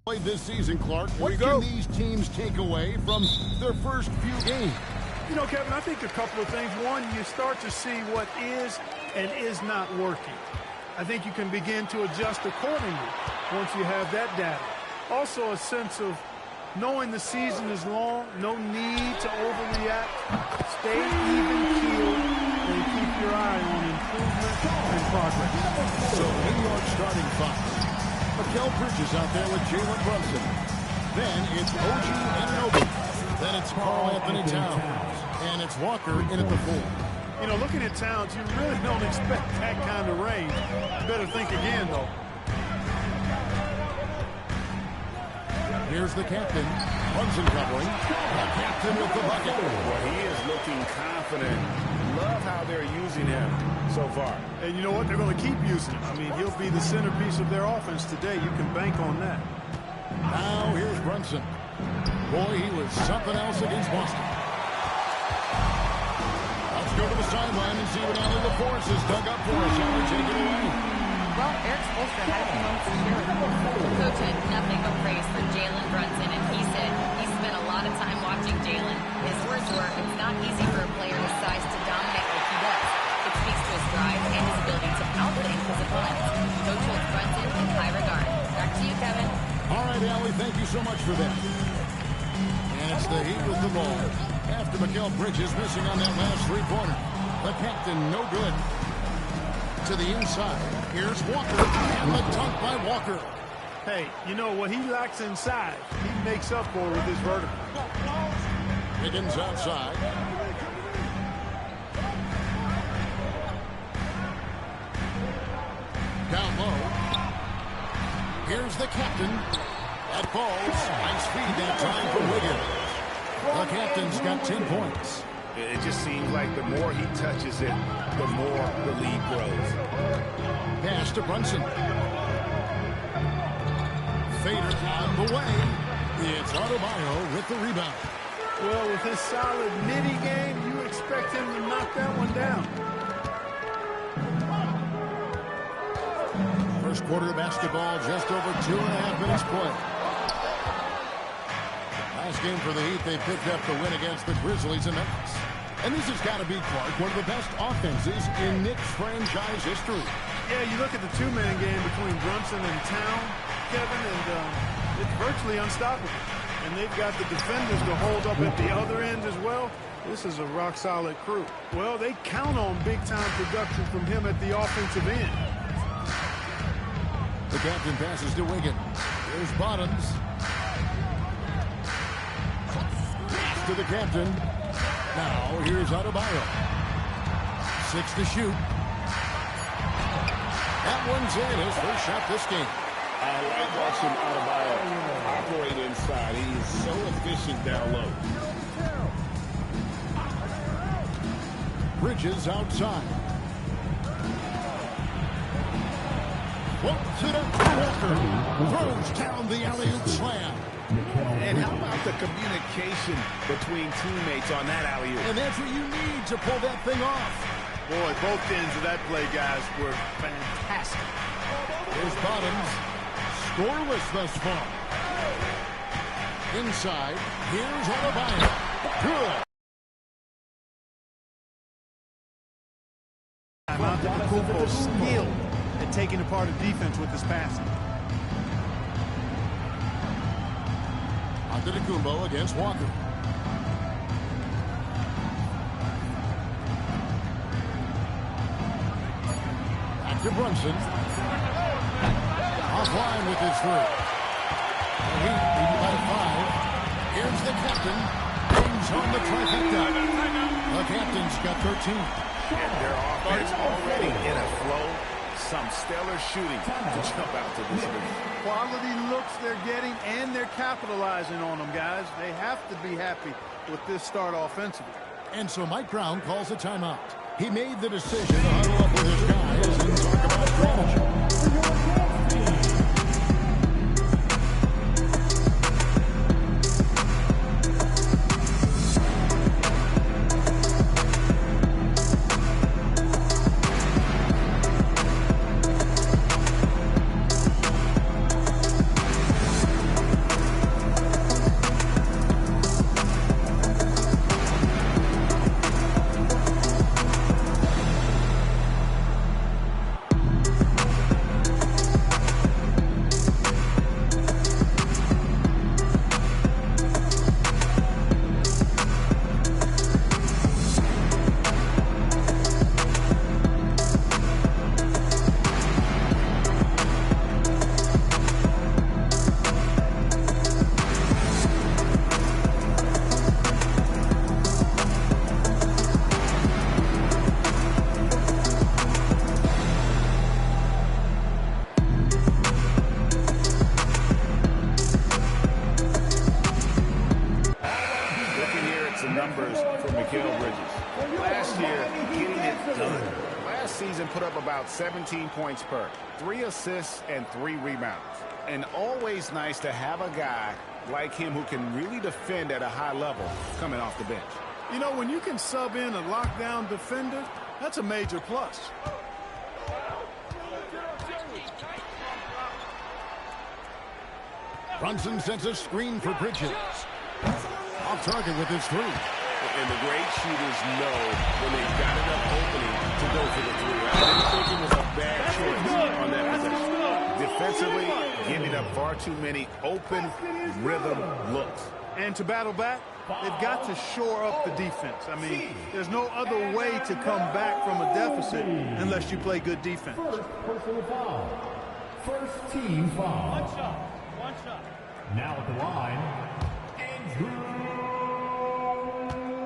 This season, Clark, what can these teams take away from their first few games? You know, Kevin, I think a couple of things. One, you start to see what is and is not working. I think you can begin to adjust accordingly once you have that data. Also, a sense of knowing the season is long, no need to overreact. Stay even-keeled and keep your eye on improvement and progress. So, New York starting five. Mikal Bridges out there with Jalen Brunson. Then it's OG Anunoby. Then it's Karl-Anthony Towns. And it's Walker in at the 4. You know, looking at Towns, you really don't expect that kind of range. You better think again, though. Here's the captain. Brunson covering. The captain with the bucket. Well, he is looking confident. Love how they're using him so far. And you know what? They're going to keep using him. I mean, he'll be the centerpiece of their offense today. You can bank on that. Now here's Brunson. Boy, he was something else against Boston. Let's go to the sideline and see what Allie LaForce has dug up for us. Allie, take it away. Well, Eric Spoelstra had a few moments to share with him. Coach had nothing but praise for Jalen Brunson, and he said he spent a lot of time watching Jalen. His words were, it's not easy for a player his size to dominate like he does. It speaks to his drive and his ability to outthink his opponents. Coach holds Brunson in high regard. Back to you, Kevin. All right, Allie, thank you so much for that. And it's the Heat with the ball. After Mikal Bridges missing on that last three-pointer. The captain, no good. To the inside. Here's Walker. And the dunk by Walker. Hey, you know, what he lacks inside, he makes up for with his vertical. Higgins outside. Down low. Here's the captain. That falls. Nice feed that time for Wiggins. The captain's got 10 points. It just seems like the more he touches it, the more the lead grows. Pass to Brunson. Fader on the way. It's Adebayo with the rebound. Well, with his solid nitty game, you expect him to knock that one down. First quarter of basketball, just over 2.5 minutes played. Last game for the Heat, they picked up the win against the Grizzlies in Memphis. And this has got to be, Clark, one of the best offenses in Knicks franchise history. Yeah, you look at the two-man game between Brunson and Town, Kevin, and it's virtually unstoppable. And they've got the defenders to hold up at the other end as well. This is a rock-solid crew. Well, they count on big-time production from him at the offensive end. The captain passes to Wiggins. Here's Bottoms. To the captain. Now here's Adebayo. 6 to shoot. That one's in. His first shot this game. I like watching Adebayo operate inside. He is so efficient down low. Bridges outside. Floats it up to Walker. Throws down the alley-oop slam. And how about the communication between teammates on that alley-oop? And that's what you need to pull that thing off. Boy, both ends of that play, guys, were fantastic. Here's Bottoms. Scoreless thus far. Inside. Here's Adebayo. Good. Antetokounmpo's skill at taking apart a defense with his passing. Antetokounmpo against Walker. Back to Brunson. Offline with his three. The Heat lead by 5. Here's the captain. Brings home the trifecta. The captain's got 13. And their offense already in a flow. Some stellar shooting to jump out to this lead. Quality looks they're getting, and they're capitalizing on them, guys. They have to be happy with this start offensively. And so Mike Brown calls a timeout. He made the decision to huddle up with his guys and talk about strategy. season put up about 17 points per, 3 assists and 3 rebounds. And always nice to have a guy like him who can really defend at a high level coming off the bench. You know, when you can sub in a lockdown defender, that's a major plus. Brunson sets a screen for Bridges. Off target with his 3. And the great shooters know when they've got enough opening to go for the 3. I didn't think it was a bad choice on that possession. Defensively, giving up far too many open rhythm looks. And to battle back, they've got to shore up the defense. I mean, there's no other way to come back from a deficit unless you play good defense. First team foul. One shot. Now at the line, Andrew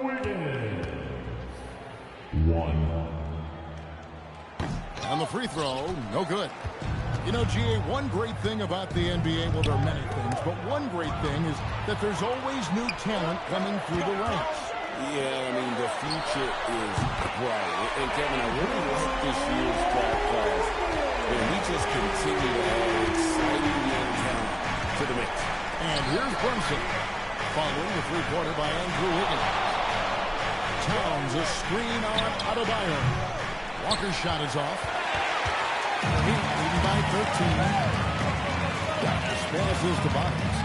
Wiggins. 1. On the free throw, no good. You know, GA, one great thing about the NBA, well, there are many things, but one great thing is that there's always new talent coming through the ranks. Yeah, I mean, the future is bright. And Kevin, I really like this year's draft class. And we just continue to add exciting young talent to the mix. And here's Brunson, following the three-pointer by Andrew Wiggins. Towns a screen on Adebayo. Walker's shot is off. The Heat leading by 13. This passes to Boggs.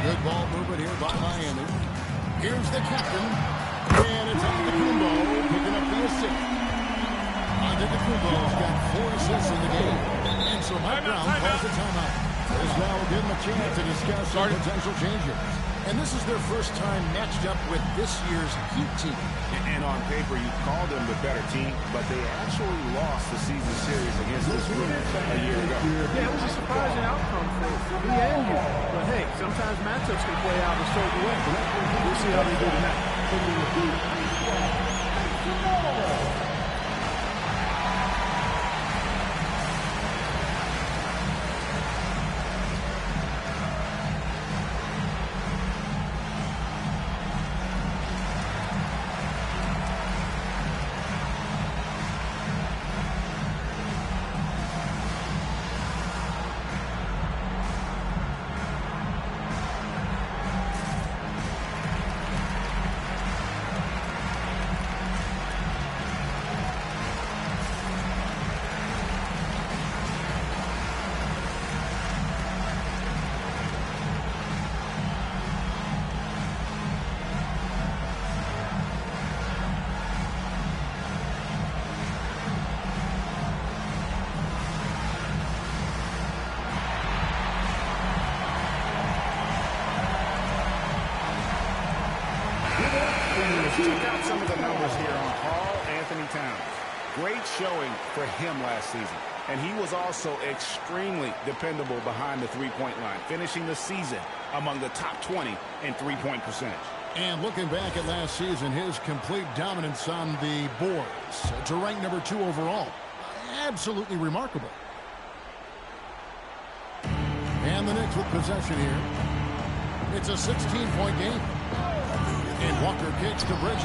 Good ball movement here by Miami. Here's the captain. And it's Antetokounmpo picking up the assist. Antetokounmpo's got 4 assists in the game. And so Mike Brown calls a timeout. As now we'll give them a chance to discuss some potential changes. And this is their first time matched up with this year's Heat team. And on paper, you call them the better team, but they actually lost the season series against this group a year ago. Yeah, it was a surprising outcome for me and you. But hey, sometimes matchups can play out a certain way. We'll see how they do tonight. Check out some of the numbers here on Karl-Anthony Towns. Great showing for him last season. And he was also extremely dependable behind the three-point line, finishing the season among the top 20 in three-point percentage. And looking back at last season, his complete dominance on the boards to rank number 2 overall. Absolutely remarkable. And the Knicks with possession here. It's a 16-point game. And Walker kicks to Bridges.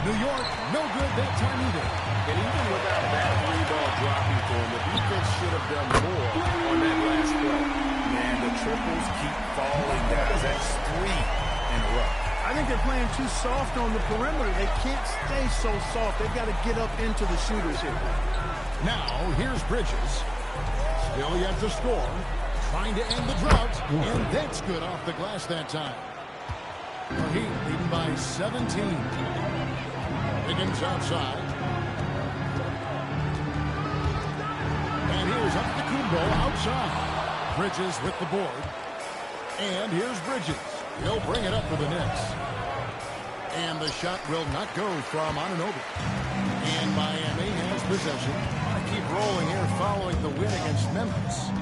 New York, no good that time either. And even without that 3-ball dropping for him, the defense should have done more on that last play. Man, the triples keep falling, guys. That's 3 in a row. I think they're playing too soft on the perimeter. They can't stay so soft. They've got to get up into the shooters here. Now, here's Bridges. Still yet to score. Trying to end the drought. And that's good off the glass that time. The Heat leading by 17. Wiggins outside. And here's Antetokounmpo outside. Bridges with the board. And here's Bridges. He'll bring it up for the Knicks. And the shot will not go from Anunoby. And Miami has possession. Keep rolling here following the win against Memphis.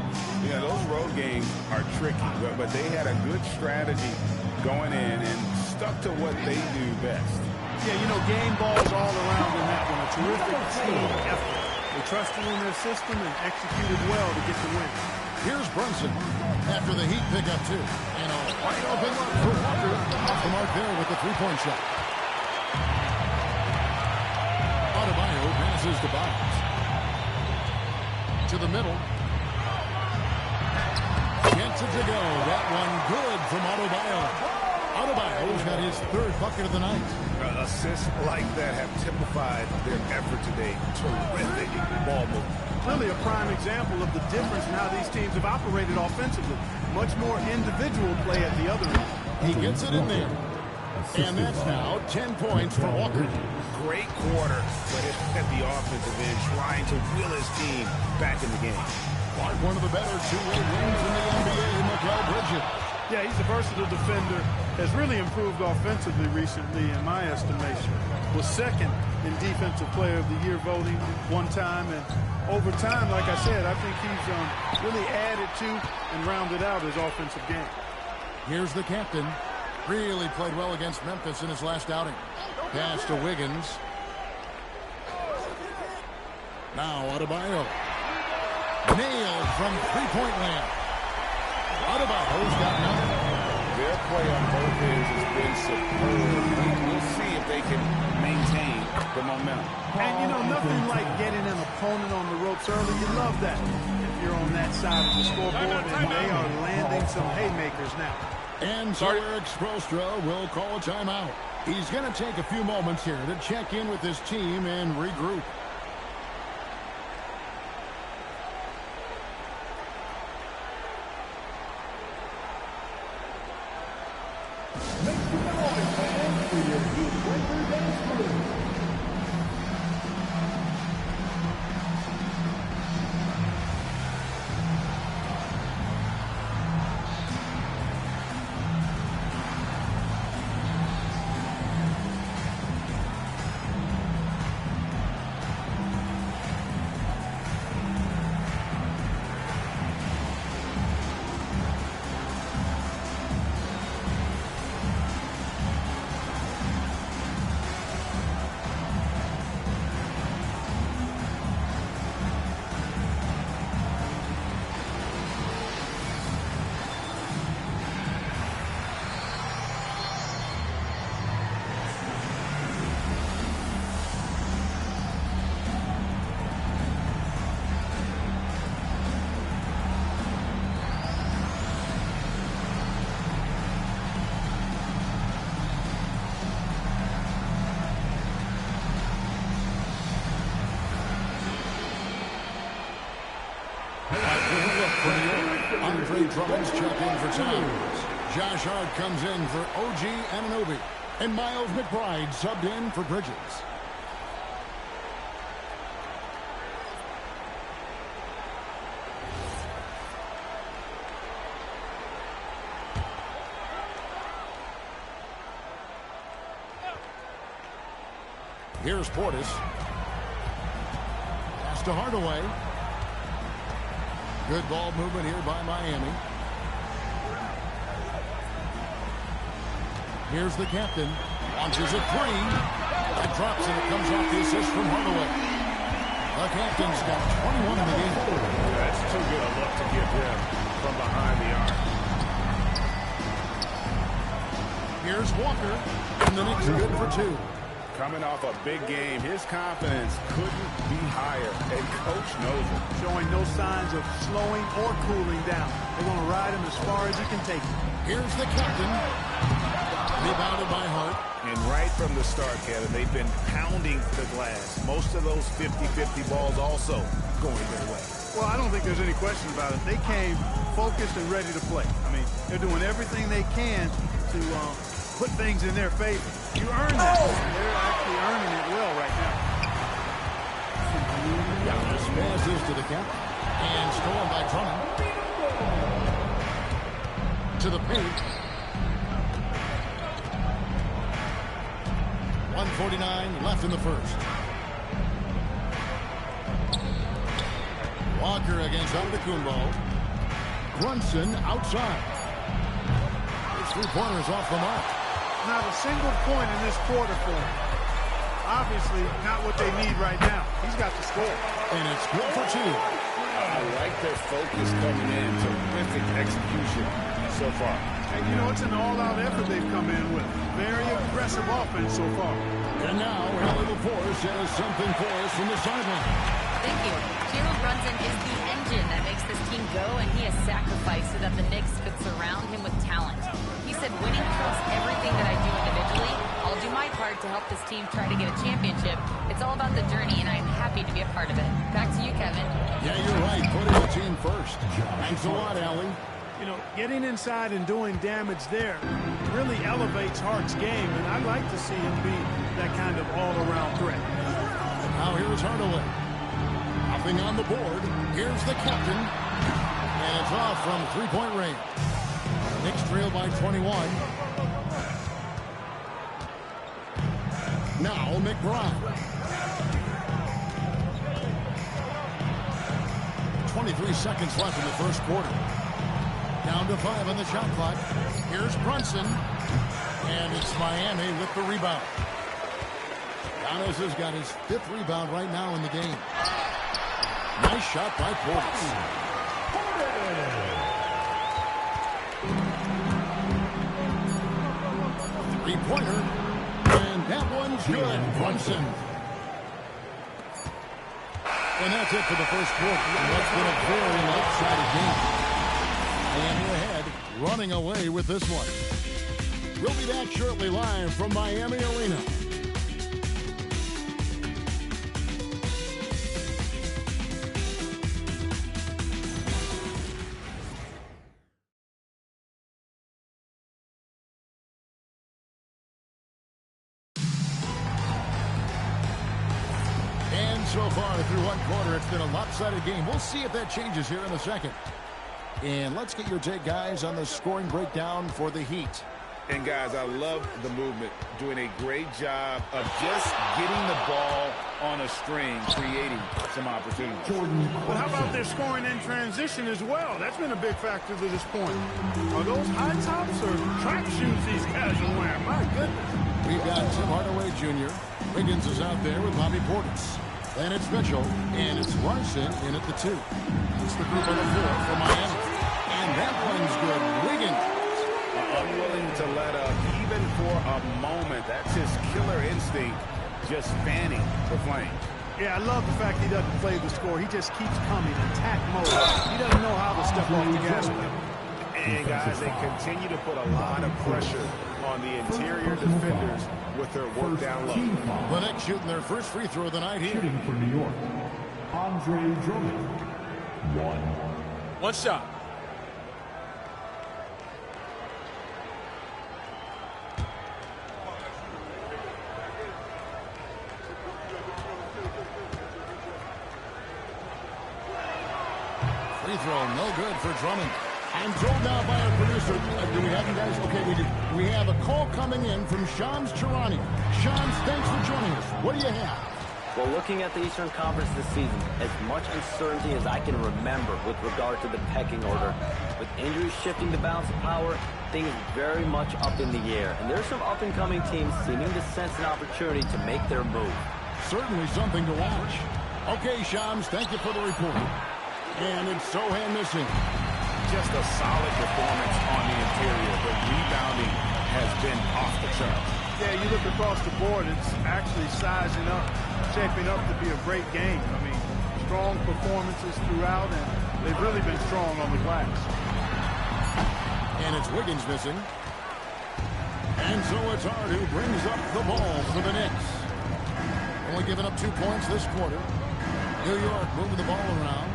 Yeah, those road games are tricky, but they had a good strategy going in and stuck to what they do best. Yeah, you know, game balls all around in that one. A terrific team effort. They trusted in their system and executed well to get the win. Here's Brunson after the Heat pick up 2. And a wide open look for Walker. Off the mark there with the three-point shot. passes to Bonds. To the middle. Gets it to go. That one good from Adebayo. Adebayo's got his third bucket of the night. Assists like that have typified their effort today. Terrific ball movement. Really a prime example of the difference in how these teams have operated offensively. Much more individual play at the other end. He gets it in there. And that's now 10 points for Walker. Great quarter for him at the offensive end, trying to will his team back in the game. One of the better two-way wings in the NBA, Mikal Bridges. Yeah, he's a versatile defender. Has really improved offensively recently, in my estimation. Was second in Defensive Player of the Year voting one time. And over time, like I said, I think he's really added to and rounded out his offensive game. Here's the captain. Really played well against Memphis in his last outing. Pass to Wiggins. Now Adebayo. Nailed from three-point land. Adebayo's got none. Their play on both ends has been superb. We'll see if they can maintain the momentum. And, you know, nothing like getting an opponent on the ropes early. You love that if you're on that side of the scoreboard, and they are landing some haymakers now. And so Eric Spoelstra will call a timeout. He's going to take a few moments here to check in with his team and regroup. Andre Drummond's check in for Towns. Josh Hart comes in for OG Anunoby. And Miles McBride subbed in for Bridges. Here's Portis. Pass to Hardaway. Good ball movement here by Miami. Here's the captain. Launches a three. That drops and it comes off the assist from Hardaway. The captain's got 21 in the game. That's too good a look to give him from behind the arc. Here's Walker. And the Knicks good for two. Coming off a big game, his confidence couldn't be higher, and Coach knows it. Showing no signs of slowing or cooling down. They're going to ride him as far as he can take him. Here's the captain. Rebounded by Hart. And right from the start, Kevin, they've been pounding the glass. Most of those 50-50 balls also going their way. Well, I don't think there's any question about it. They came focused and ready to play. I mean, they're doing everything they can to put things in their favor. You earn that. They're actually earning it well right now. Giannis passes to the captain. And stolen by Drummond. To the paint. 1:49 left in the first. Walker against Antetokounmpo. Brunson outside. His three-pointer is off the mark. Not a single point in this quarter for him. Obviously, not what they need right now. He's got to score. And it's good for two. I like their focus coming in. Terrific execution so far. And, you know, it's an all-out effort they've come in with. Very aggressive offense so far. And now, Allie LaForce has something for us from the sideline. Thank you. Jalen Brunson is the engine that makes this team go, and he has sacrificed so that the Knicks could surround him with talent. He said, winning trumps everything that I do individually. I'll do my part to help this team try to get a championship. It's all about the journey, and I'm happy to be a part of it. Back to you, Kevin. Yeah, you're right. Putting the team first. Thanks a lot, Allie. You know, getting inside and doing damage there really elevates Hart's game, and I'd like to see him be that kind of all-around threat. Now here's Hardaway. Nothing on the board. Here's the captain. And it's off from three-point range. Knicks trail by 21. Now McBride. 23 seconds left in the first quarter. Down to 5 on the shot clock. Here's Brunson. And it's Miami with the rebound. Giannis has got his 5th rebound right now in the game. Nice shot by Portis. Three-pointer. And that one's good. Brunson. And that's it for the first quarter. And that's been a very lopsided game. Miami ahead, running away with this one. We'll be back shortly live from Miami Arena. And so far through one quarter, it's been a lopsided game. We'll see if that changes here in a second. And let's get your take, guys, on the scoring breakdown for the Heat. And, guys, I love the movement, doing a great job of just getting the ball on a string, creating some opportunities. But how about their scoring in transition as well? That's been a big factor to this point. Are those high tops or track shoes these guys are wearing? My goodness. We've got Tim Hardaway Jr. Wiggins is out there with Bobby Portis. Then it's Mitchell, and it's Larson in at the 2. It's the group on the floor for Miami. And that one's good. Wiggins. Unwilling to let up even for a moment. That's his killer instinct, just fanning the flames. Yeah, I love the fact he doesn't play the score. He just keeps coming, attack mode. He doesn't know how to step off the gas pedal. And, guys, they continue to put a lot of pressure on the interior defenders with their work down low. The Knicks shooting their first free throw of the night here. Shooting for New York, Andre Drummond. One shot. Free throw, no good for Drummond. I'm told now by our producer, do we have you guys? Okay, we do. We have a call coming in from Shams Charania. Shams, thanks for joining us. What do you have? Well, looking at the Eastern Conference this season, as much uncertainty as I can remember with regard to the pecking order, with injuries shifting the balance of power, things very much up in the air. And there's some up-and-coming teams seeming to sense an opportunity to make their move. Certainly something to watch. Okay, Shams, thank you for the report. And it's Sohan missing. Just a solid performance on the interior. The rebounding has been off the charts. Yeah, you look across the board, it's actually sizing up, shaping up to be a great game. I mean, strong performances throughout, and they've really been strong on the glass. And it's Wiggins missing. And so it's Hart who brings up the ball for the Knicks. Only giving up 2 points this quarter. New York moving the ball around.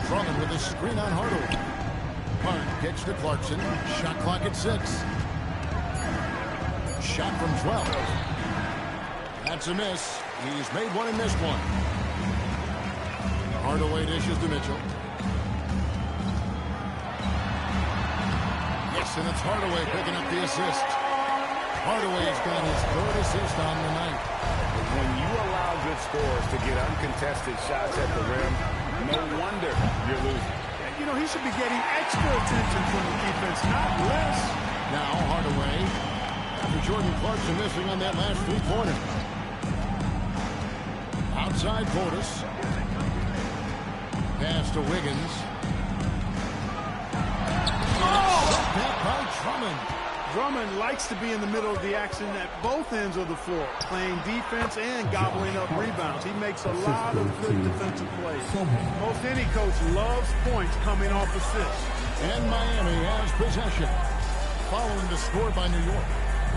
Drummond with a screen on Hardaway. Hart kicks to Clarkson. Shot clock at 6. Shot from 12. That's a miss. He's made one and missed one. Hardaway dishes to Mitchell. Yes, and it's Hardaway picking up the assist. Hardaway's got his 3rd assist on the night. When you allow good scorers to get uncontested shots at the rim, no wonder you're losing. You know, he should be getting extra attention from the defense, not less. Now Hardaway, after Jordan Clarkson missing on that last three-pointer. Outside Portis. Pass to Wiggins. Drummond. Drummond likes to be in the middle of the action at both ends of the floor, playing defense and gobbling up rebounds. He makes a lot of good defensive plays. Most any coach loves points coming off assists. And Miami has possession. Following the score by New York.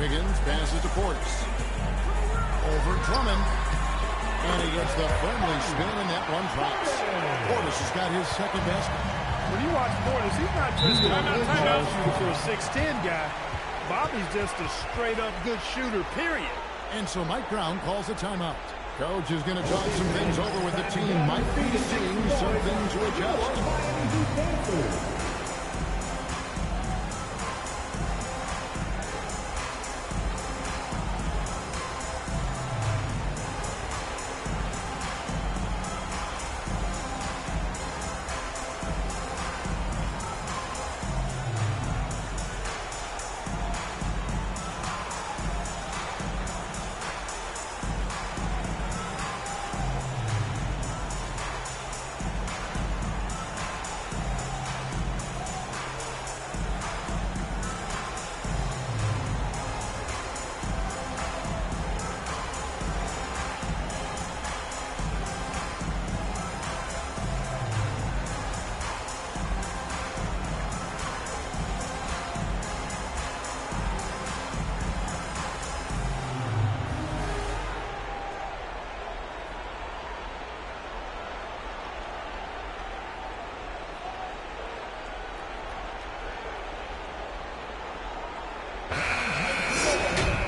Wiggins passes to Portis. Over Drummond. And he gets the friendly spin, and that one drops. Portis has got his second basket. When you watch Portis, he's not just a good shooter for a 6'10 guy. Bobby's just a straight-up good shooter, period. And so Mike Brown calls a timeout. Coach is going to talk some things over with the team. Might be seeing something to adjust.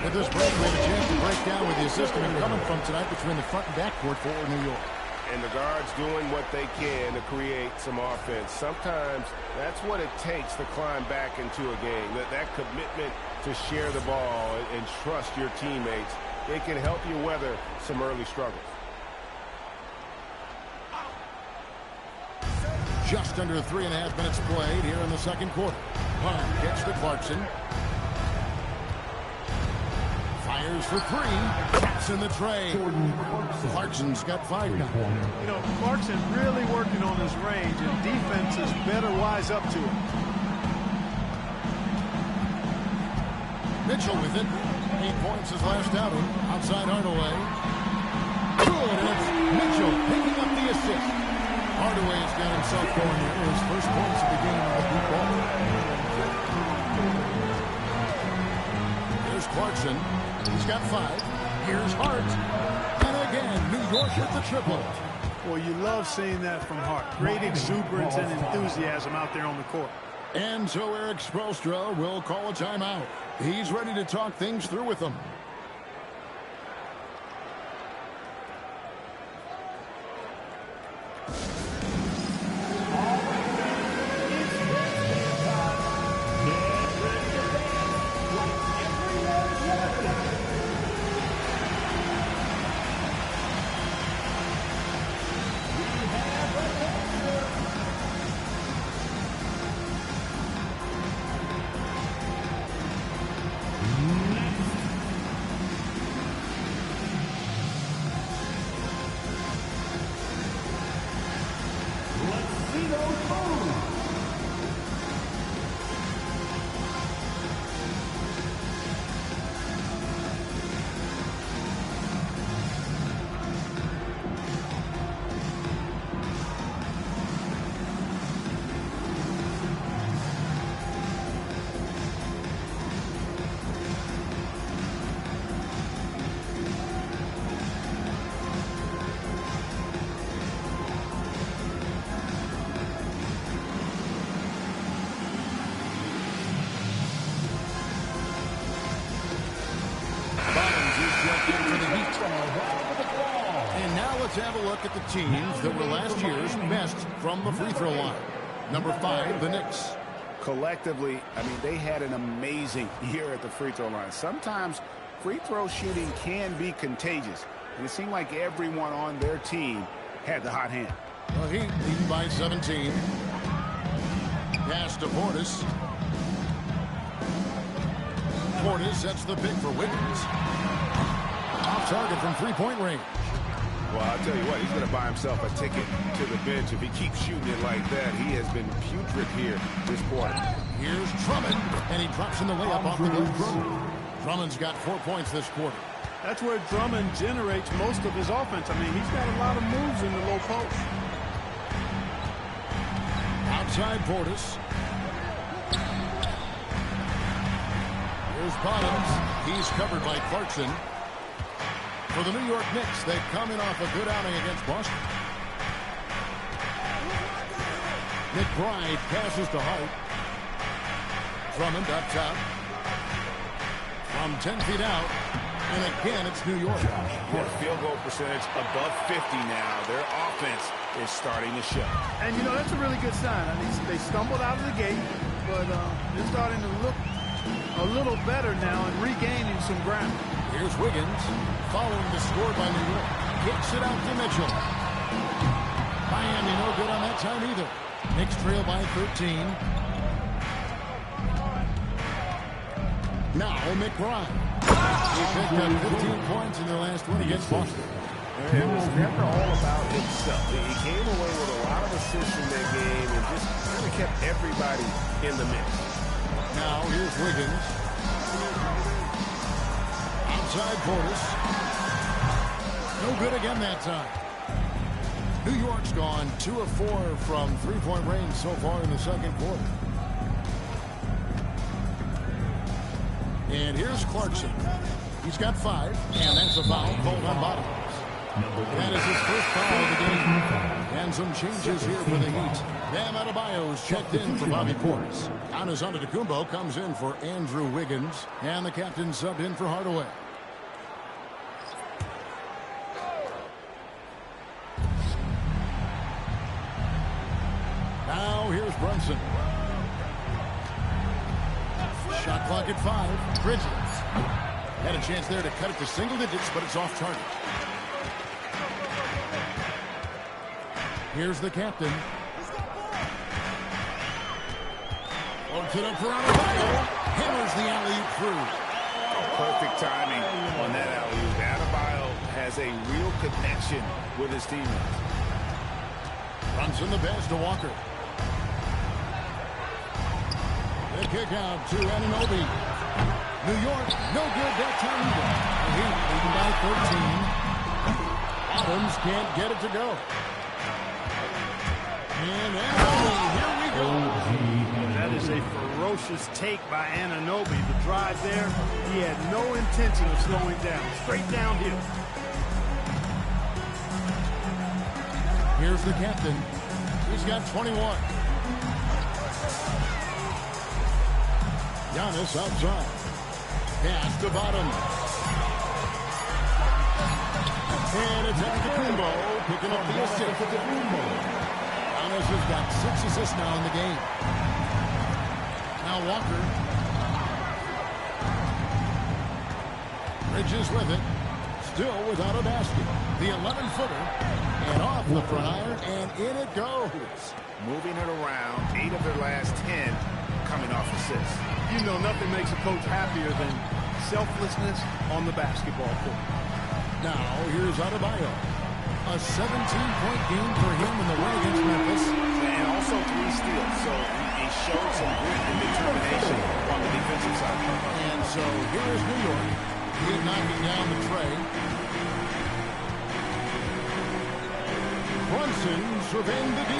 With this break, we have a chance to break down where the assist is coming from tonight between the front and back court for New York. And the guards doing what they can to create some offense. Sometimes that's what it takes to climb back into a game. That commitment to share the ball and trust your teammates. They can help you weather some early struggles. Just under 3.5 minutes played here in the second quarter. Hunt gets to Clarkson. Fires for three. Traps in the tray. Clarkson's got 5 now. You know, Clarkson really working on his range, and defenses better wise up to it. Mitchell with it. 8 points his last outing. Outside Hardaway. Good, and it's Mitchell picking up the assist. Hardaway's got himself going here. His first points of the game on the deep ball. Here's Clarkson. He's got 5. Here's Hart. And again, New York with the triple. Well, you love seeing that from Hart. Great exuberance and enthusiasm out there on the court. And so Eric Spoelstra will call a timeout. He's ready to talk things through with them. And now let's have a look at the teams that were last year's best from the free throw line. Number 5, the Knicks. Collectively, I mean, they had an amazing year at the free throw line. Sometimes free throw shooting can be contagious, and it seemed like everyone on their team had the hot hand. Well, Heat leading by 17. Pass to Portis. Portis sets the pick for Wiggins. Off target from three-point range. Well, I'll tell you what, he's going to buy himself a ticket to the bench. If he keeps shooting it like that, he has been putrid here this quarter. Here's Drummond, and he drops in the layup off the glass. Drummond's got 4 points this quarter. That's where Drummond generates most of his offense. I mean, he's got a lot of moves in the low post. Outside Portis. Here's Bottoms. He's covered by Clarkson. For the New York Knicks, they've come in off a good outing against Boston. McBride passes to Hart. Drummond up top. From 10 feet out. And again, it's New York. Yeah, field goal percentage above 50 now. Their offense is starting to show. And, you know, that's a really good sign. I mean, they stumbled out of the gate, but they're starting to look a little better now and regaining some ground. Here's Wiggins, following the score by New York. Kicks it out to Mitchell. Miami no good on that time either. Knicks trail by 13. Now McBride. He picked up 15 points in their last win against Boston. It was never all about himself. He came away with a lot of assists in that game and just kind of kept everybody in the mix. Now here's Wiggins. Outside Portis. No good again that time. New York's gone 2 of 4 from three-point range so far in the second quarter. And here's Clarkson. He's got 5, and that's a foul called on Bottoms. That is his first foul of the game. And some changes here for the Heat. Bam Adebayo's checked in for Bobby Portis. Giannis Antetokounmpo comes in for Andrew Wiggins, and the captain subbed in for Hardaway. Now here's Brunson. Shot clock at 5. Bridges had a chance there to cut it to single digits, but it's off target. Here's the captain. Floats it up for Adebayo. Hammers the alley-oop through. Perfect timing on that alley-oop. Adebayo has a real connection with his teammates. Runs in the pass to Walker. The kick out to Anunoby. New York, no good that time either. The Heat leading by 13. Adams can't get it to go. And Anunoby, here we go. That is a ferocious take by Anunoby. The drive there, he had no intention of slowing down. Straight downhill. Here's the captain. He's got 21. Giannis outside. Pass to Bottoms. And it's Antetokounmpo picking up the assist. Giannis has got 6 assists now in the game. Now Walker. Bridges with it. Still without a basket. The 11-footer. And off the front iron. And in it goes. Moving it around. 8 of their last 10 coming off assists. You know, nothing makes a coach happier than selflessness on the basketball court. Now, here's Adebayo. A 17-point game for him in the win against Memphis. And also 3 steals, so he showed some grit and determination on the defensive side. And so here is New York. He is knocking down the tray. Brunson surveying the D.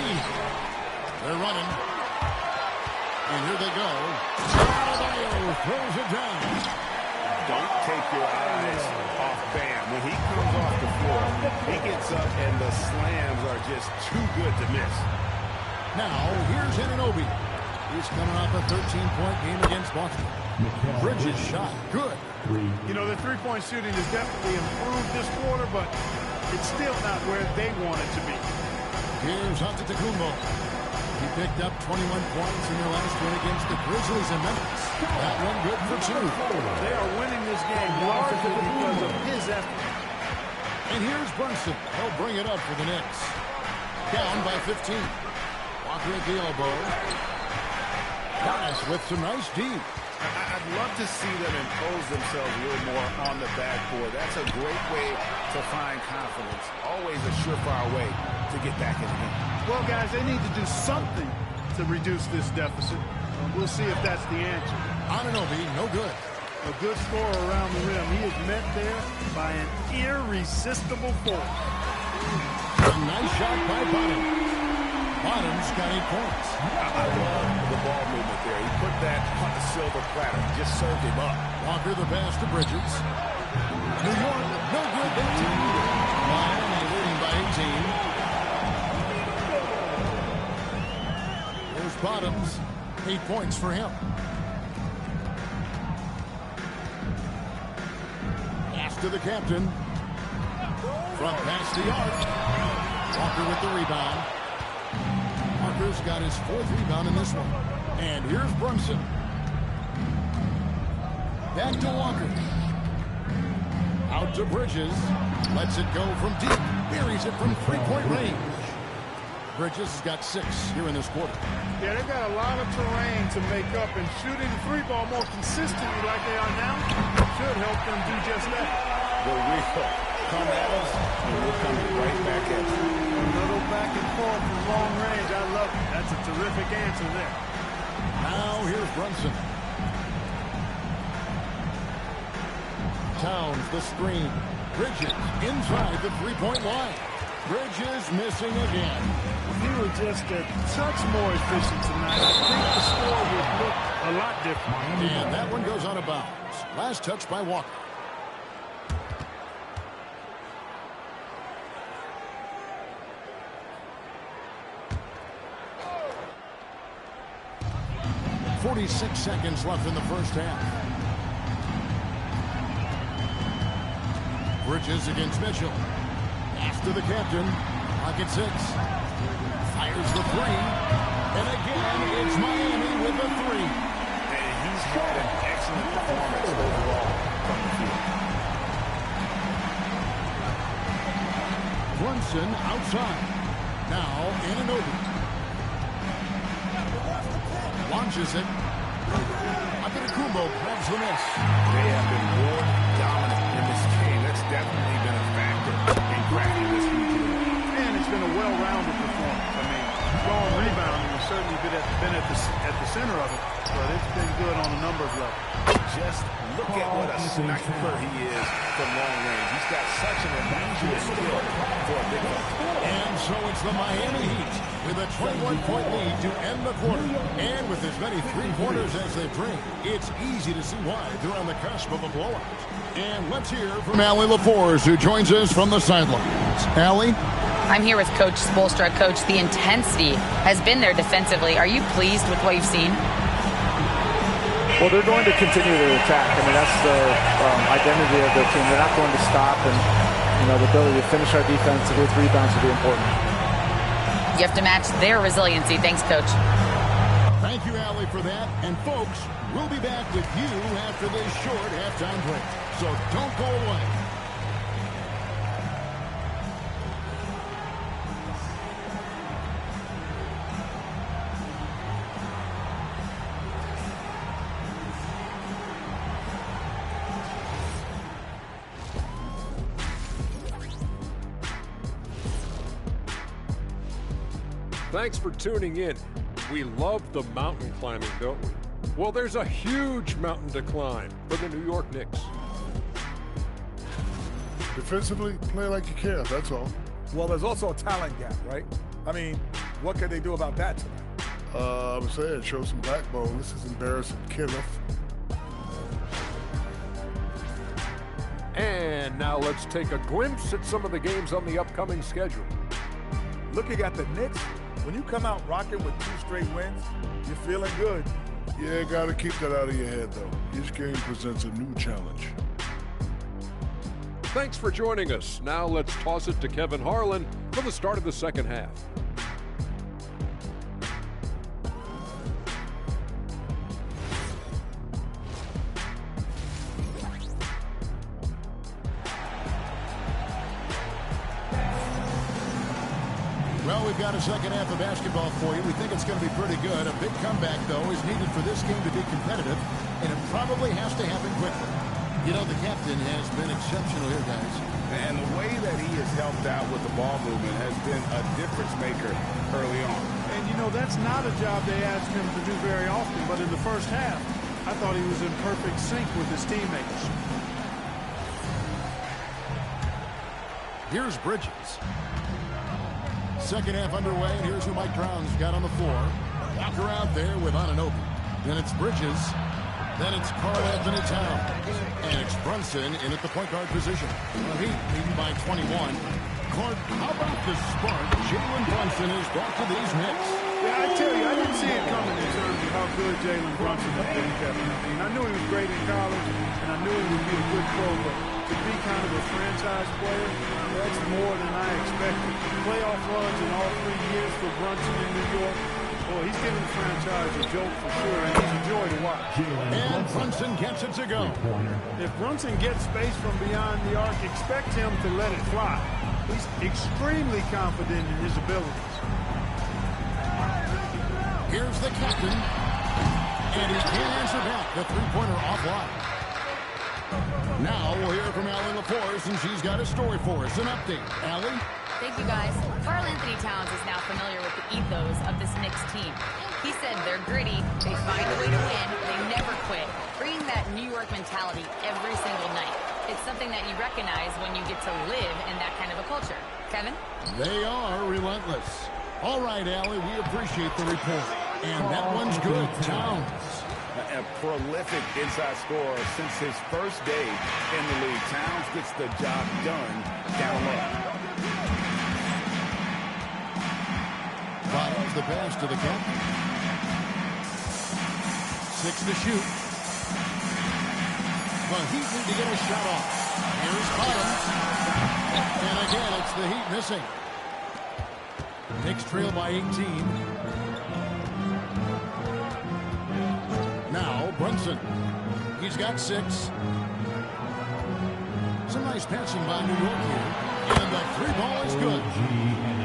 They're running. And here they go. Adebayo throws it down. Don't take your eyes off Bam. When he comes off the floor, he gets up and the slams are just too good to miss. Now, here's Anunoby. He's coming off a 13-point game against Boston. Bridges shot. Good. You know, the three-point shooting has definitely improved this quarter, but it's still not where they want it to be. Here's Antetokounmpo. He picked up 21 points in their last win against the Grizzlies in Memphis. That one good for 2. They are winning this game largely because of his effort. And here's Brunson. He'll bring it up for the Knicks. Down by 15. Walker at the elbow. Giannis with some nice D. I'd love to see them impose themselves a little more on the backboard. That's a great way to find confidence. Always a surefire way to get back in the game. Well, guys, they need to do something to reduce this deficit. We'll see if that's the answer. Anunoby, no good. A good scorer around the rim. He is met there by an irresistible force. A nice shot by Bottoms. Bottoms got 8 points. I love the ball movement there. He put that on the silver platter. Just served him up. Walker the pass to Bridges. New York, no good that time either. Miami leading by 18. Here's Bottoms. 8 points for him. Pass to the captain. Front pass the arc. Walker with the rebound. Walker's got his 4th rebound in this one. And here's Brunson. Back to Walker. Out to Bridges. Lets it go from deep. Buries it from 3-point range. Bridges has got 6 here in this quarter. Yeah, they've got a lot of terrain to make up, and shooting the 3-ball more consistently like they are now should help them do just that. The real come at us, and we'll come right back at you. A little back and forth from long range. I love it. That's a terrific answer there. Now here's Brunson. Towns the screen. Bridges inside the 3-point line. Bridges missing again. If he were just a touch more efficient tonight, I think the score would look a lot different. And that one goes out of bounds. Last touch by Walker. .46 seconds left in the first half. Bridges against Mitchell. Pass to the captain. Pocket 6. Fires the 3. And again, it's Miami with the 3. And he's had an excellent performance overall from the field. Brunson outside. Now Anunoby. Launches it. Antetokounmpo grabs the miss. They have been more dominant in this game. That's definitely been a factor in cracking this region. And it's been a well-rounded performance. I mean, strong rebounding has certainly been at the center of it, but it's been good on a number of levels. Just look at what a sniper he is from long range. He's got such an unusual skill for a big one. And so it's the Miami Heat with a 21-point lead to end the quarter. And with as many three-pointers as they bring, it's easy to see why they're on the cusp of a blowout. And let's hear from Allie LaForce, who joins us from the sidelines. Allie? I'm here with Coach Spoelstra. Coach, the intensity has been there defensively. Are you pleased with what you've seen? Well, they're going to continue to attack. I mean, that's the identity of their team. They're not going to stop, and the ability to finish our defense with rebounds will be important. You have to match their resiliency. Thanks, Coach. Thank you, Allie, for that. And folks, we'll be back with you after this short halftime break. So don't go away. Thanks for tuning in. We love the mountain climbing, don't we? Well, there's a huge mountain to climb for the New York Knicks. Defensively, play like you care, that's all. Well, there's also a talent gap, right? I mean, what can they do about that tonight? I would say it shows some backbone. This is embarrassing. Kenneth. And now let's take a glimpse at some of the games on the upcoming schedule. Looking at the Knicks, when you come out rocking with 2 straight wins, you're feeling good. Yeah, got to keep that out of your head, though. Each game presents a new challenge. Thanks for joining us. Now let's toss it to Kevin Harlan for the start of the second half. Well, we've got a second half of basketball for you. We think it's going to be pretty good. A big comeback, though, is needed for this game to be competitive, and it probably has to happen quickly. You know, the captain has been exceptional here, guys. And the way that he has helped out with the ball movement has been a difference maker early on. And, you know, that's not a job they asked him to do very often, but in the first half, I thought he was in perfect sync with his teammates. Here's Bridges. Second half underway, and here's who Mike Brown's got on the floor. Walker out there with Anunoby. Then it's Bridges. Then it's Karl-Anthony Towns. And it's Brunson in at the point guard position. The Heat leading by 21. Clark, how about the spark Jalen Brunson has brought to these Knicks? Yeah, I tell you, I didn't see it coming in terms of how good Jalen Brunson has been, Kevin. I mean, I knew he was great in college, and I knew he would be a good pro, but to be kind of a franchise player, that's more than I expected. Playoff runs in all 3 years for Brunson in New York. Boy, he's giving the franchise a joke for sure, and he's a joy to watch. And Brunson gets it to go. If Brunson gets space from beyond the arc, expect him to let it fly. He's extremely confident in his abilities. Here's the captain. And he can't answer back. The three-pointer offline. Now we'll hear from Allie LaForce, and she's got a story for us. An update. Allie? Thank you, guys. Karl-Anthony Towns is now familiar with the ethos of this Knicks team. He said they're gritty, they find a way to win, they never quit, bringing that New York mentality every single night. It's something that you recognize when you get to live in that kind of a culture. Kevin? They are relentless. All right, Allie, we appreciate the report. And that one's good. Towns. A prolific inside scorer since his first day in the league. Towns gets the job done down low. Bottoms the pass to the captain. 6 to shoot. The Heat need to get a shot off. Here's Bottoms. And again, it's the Heat missing. Knicks trail by 18. Now, Brunson. He's got 6. Some nice passing by New York here. And the three ball is good.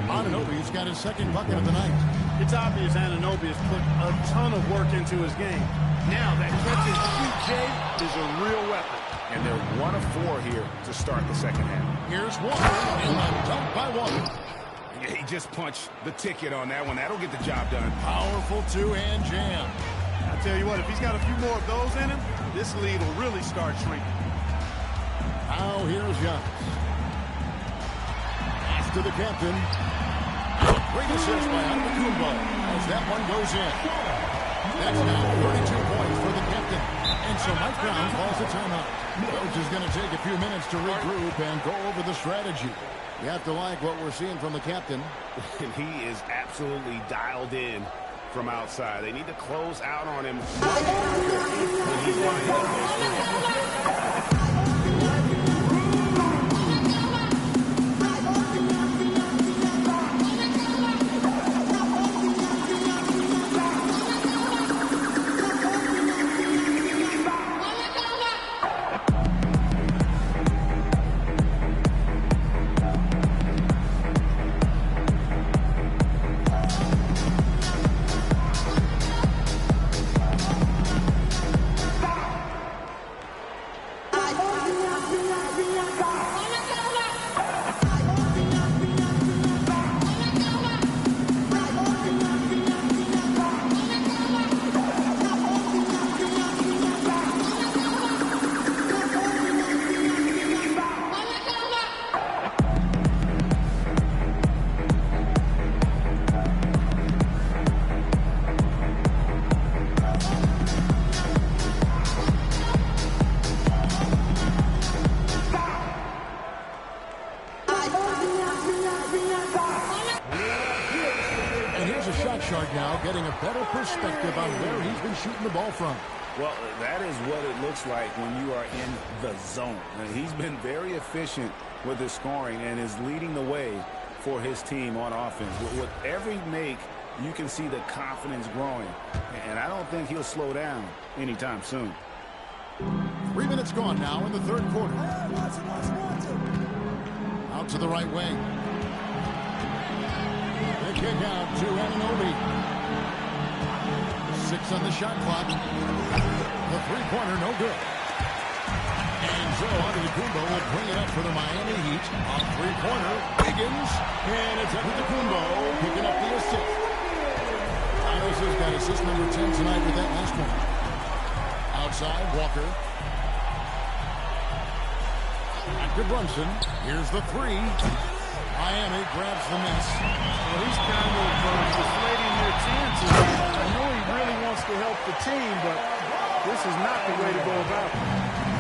Anunoby's got his second bucket of the night. It's obvious Anunoby has put a ton of work into his game. Now that catch and shoot, Jay, is a real weapon. And they're 1 of 4 here to start the second half. Here's Walker, and a dunk by Walker. Yeah, he just punched the ticket on that one. That'll get the job done. Powerful two-hand jam. I tell you what, if he's got a few more of those in him, this lead will really start shrinking. Now here's Giannis. Pass to the captain. Great assist by Antetokounmpo as that one goes in. That's now 32 points for the captain. And so Mike Brown calls a timeout. Coach is going to take a few minutes to regroup and go over the strategy. You have to like what we're seeing from the captain. He is absolutely dialed in from outside. They need to close out on him when he's running that close. Shark now getting a better perspective on where he's been shooting the ball from. Well, that is what it looks like when you are in the zone. And he's been very efficient with his scoring and is leading the way for his team on offense. With every make, you can see the confidence growing. And I don't think he'll slow down anytime soon. 3 minutes gone now in the third quarter. Out to the right wing. The kick out to Anunoby. 6 on the shot clock. The three-pointer, no good. And so Antetokounmpo will bring it up for the Miami Heat. On three-pointer, Wiggins. And it's Antetokounmpo picking up the assist. Giannis has got assist number 10 tonight with that last one. Outside, Walker. Back to Brunson. Here's the three. Miami grabs the miss. Well, he's kind of deflating their chances. I know he really wants to help the team, but this is not the way to go about it.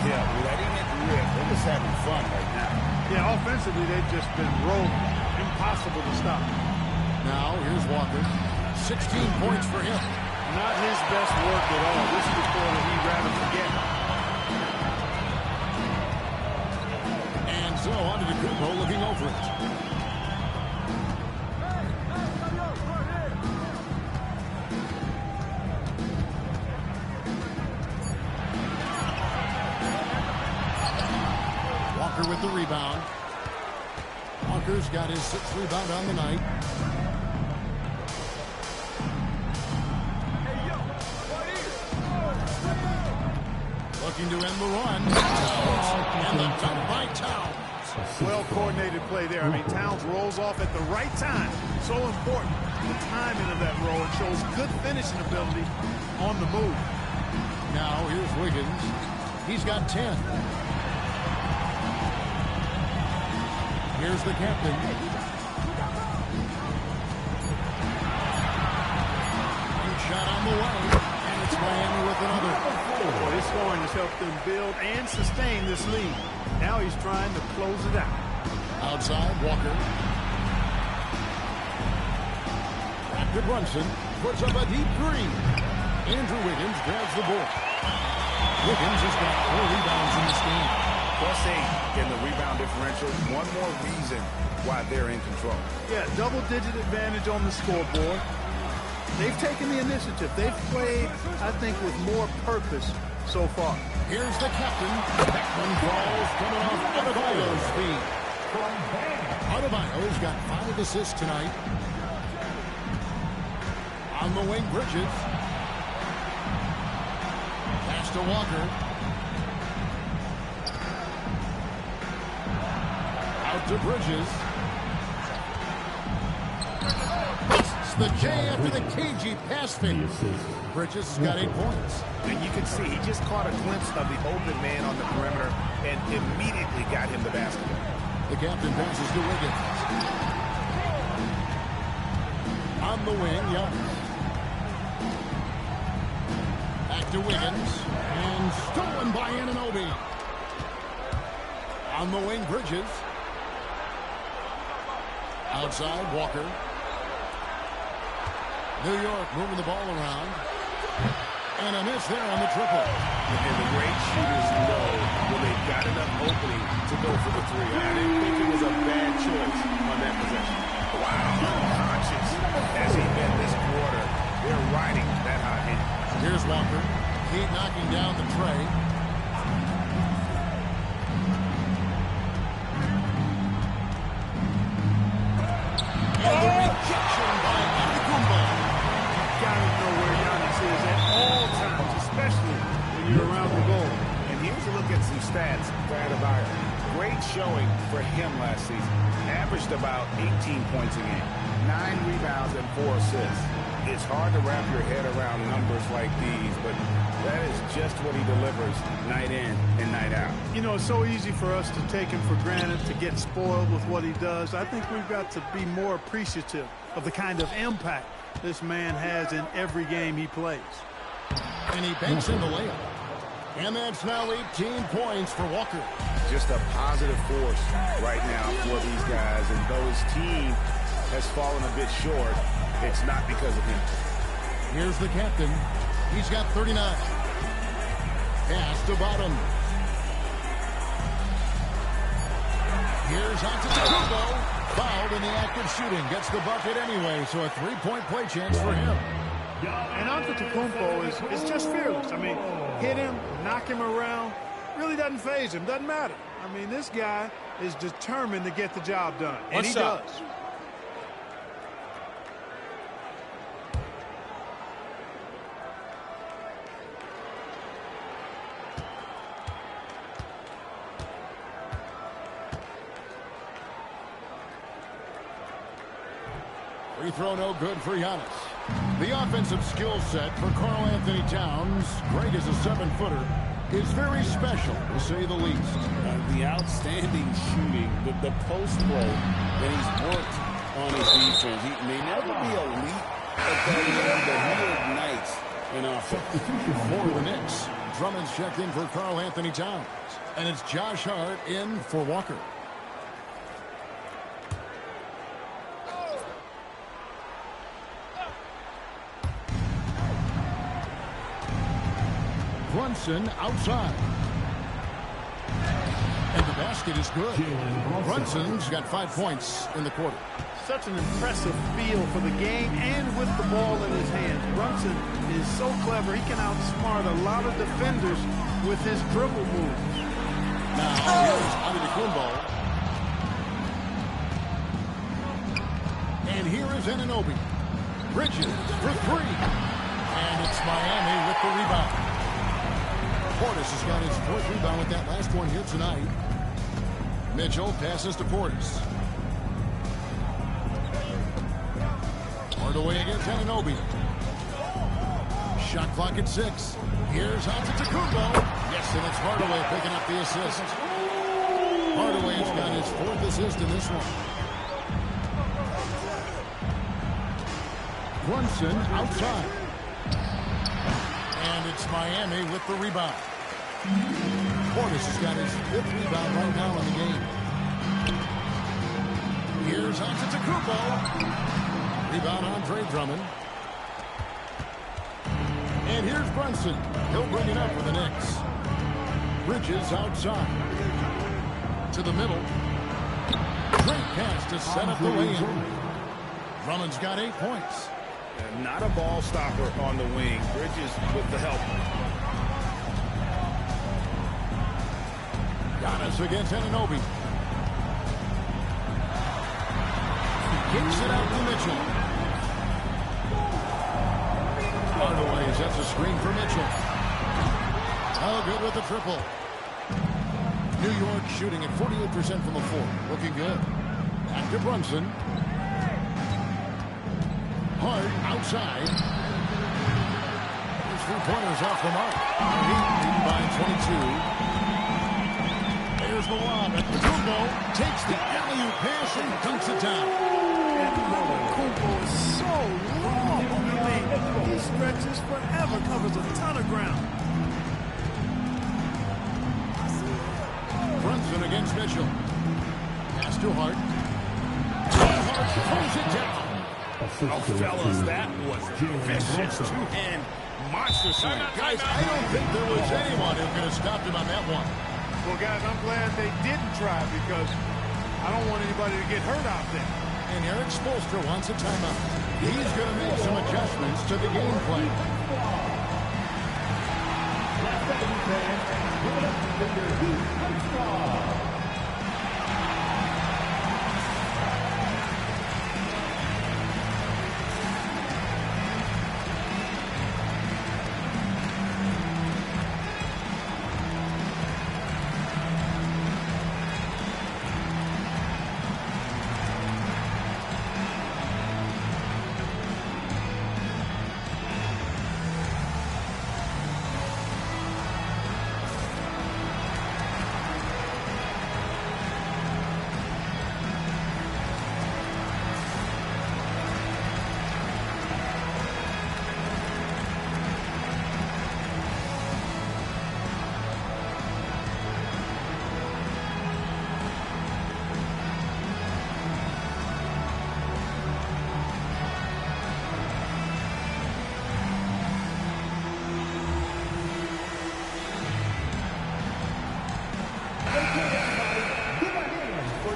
Yeah, letting it rip. They're just having fun right now. Yeah, offensively, they've just been rolling. Impossible to stop. Now, here's Walker. 16 points for him. Not his best work at all. This is the quarter he'd rather forget. And so, Antetokounmpo looking over it. Walker with the rebound. Walker's got his 6th rebound on the night. Looking to end the run. And the dunk by Towns. Well-coordinated play there. I mean, Towns rolls off at the right time. So important. The timing of that roll. It shows good finishing ability on the move. Now, here's Wiggins. He's got 10. Here's the captain. Big shot on the way. And it's Miami with another. Well, his scoring has helped them build and sustain this lead. Now he's trying to close it out. Outside, Walker. Back to Brunson. Puts up a deep three. Andrew Wiggins grabs the ball. Wiggins has got 4 rebounds in this game. +8 in the rebound differential. One more reason why they're in control. Yeah, double-digit advantage on the scoreboard. They've taken the initiative. They've played, I think, with more purpose so far. Here's the captain. Beckman falls coming off Adebayo's feet. Adebayo's got 5 assists tonight. On the wing, Bridges. Pass to Walker. Out to Bridges. The J after the cagey pass fake. Bridges has got 8 points. And you can see he just caught a glimpse of the open man on the perimeter and immediately got him the basketball. The captain passes to Wiggins. On the wing, Giannis. Back to Wiggins. And stolen by Anunoby. On the wing, Bridges. Outside, Walker. New York moving the ball around. And a miss there on the triple. And the great shooters know when they've got enough opening to go for the three. I didn't think it was a bad choice on that possession. Wow, unconscious has he been this quarter. They're riding that hot hand. Here's Walker. Heat knocking down the tray. And the rejection by Antetokounmpo. Gotta know where Giannis is at all times, especially when you're around the goal. And here's a look at some stats for Adebayo. Great showing for him last season. Averaged about 18 points a game, 9 rebounds and 4 assists. It's hard to wrap your head around numbers like these, but that is just what he delivers night in and night out. You know, it's so easy for us to take him for granted, to get spoiled with what he does. I think we've got to be more appreciative of the kind of impact this man has in every game he plays. And he banks in the layup. And that's now 18 points for Walker. Just a positive force right now for these guys. And though his team has fallen a bit short, it's not because of him. Here's the captain. He's got 39. Pass to bottom. Here's Antetokounmpo. Fouled in the act of shooting. Gets the bucket anyway, so a 3-point play chance for him. And Antetokounmpo is just fearless. I mean, hit him, knock him around. Really doesn't faze him. Doesn't matter. I mean, this guy is determined to get the job done. And he does. Free throw no good for Giannis. The offensive skill set for Karl Anthony Towns, great as a 7-footer, is very special, to say the least. The outstanding shooting, the post play that he's worked on his defense. He may never be elite at that end, but he ignites an offense. For the Knicks, Drummond's checked in for Karl Anthony Towns. And it's Josh Hart in for Walker. Brunson outside. And the basket is good. Brunson's got 5 points in the quarter. Such an impressive feel for the game and with the ball in his hands. Brunson is so clever. He can outsmart a lot of defenders with his dribble moves. Now here's Antetokounmpo. And here is Anunoby. Bridges for 3. And it's Miami with the rebound. Portis has got his 4th rebound with that last one here tonight. Mitchell passes to Portis. Hardaway against Anunoby. Shot clock at 6. Here's Antetokounmpo. Yes, and it's Hardaway picking up the assist. Hardaway's got his 4th assist in this one. Brunson outside. And it's Miami with the rebound. Portis has got his 5th rebound right now in the game. Here's Antetokounmpo. Rebound Andre Drummond. And here's Brunson. He'll bring it up for the Knicks. Bridges outside. To the middle. Great pass to set up the lay-in. Drummond's got 8 points. Not a ball stopper on the wing. Bridges with the help. Giannis against Anunoby. Kicks it out to Mitchell. Hardaway sets a screen for Mitchell. Oh, good with the triple. New York shooting at 48% from the floor. Looking good. Back to Brunson. Hart outside. His 3-pointers off the mark. Beaten by 22. There's the lob. Antetokounmpo takes the alley-oop pass and dunks it down. Antetokounmpo is so long on the lane. He stretches forever, covers a ton of ground. Brunson against Mitchell. Pass to Hart. Hart throws it down. Oh, fellas, that was vicious. Two-hand monster swing. Guys, I don't think there was anyone who could have stopped him on that one. Well, guys, I'm glad they didn't try because I don't want anybody to get hurt out there. And Eric Spoelstra wants a timeout. He's going to make some adjustments to the game plan.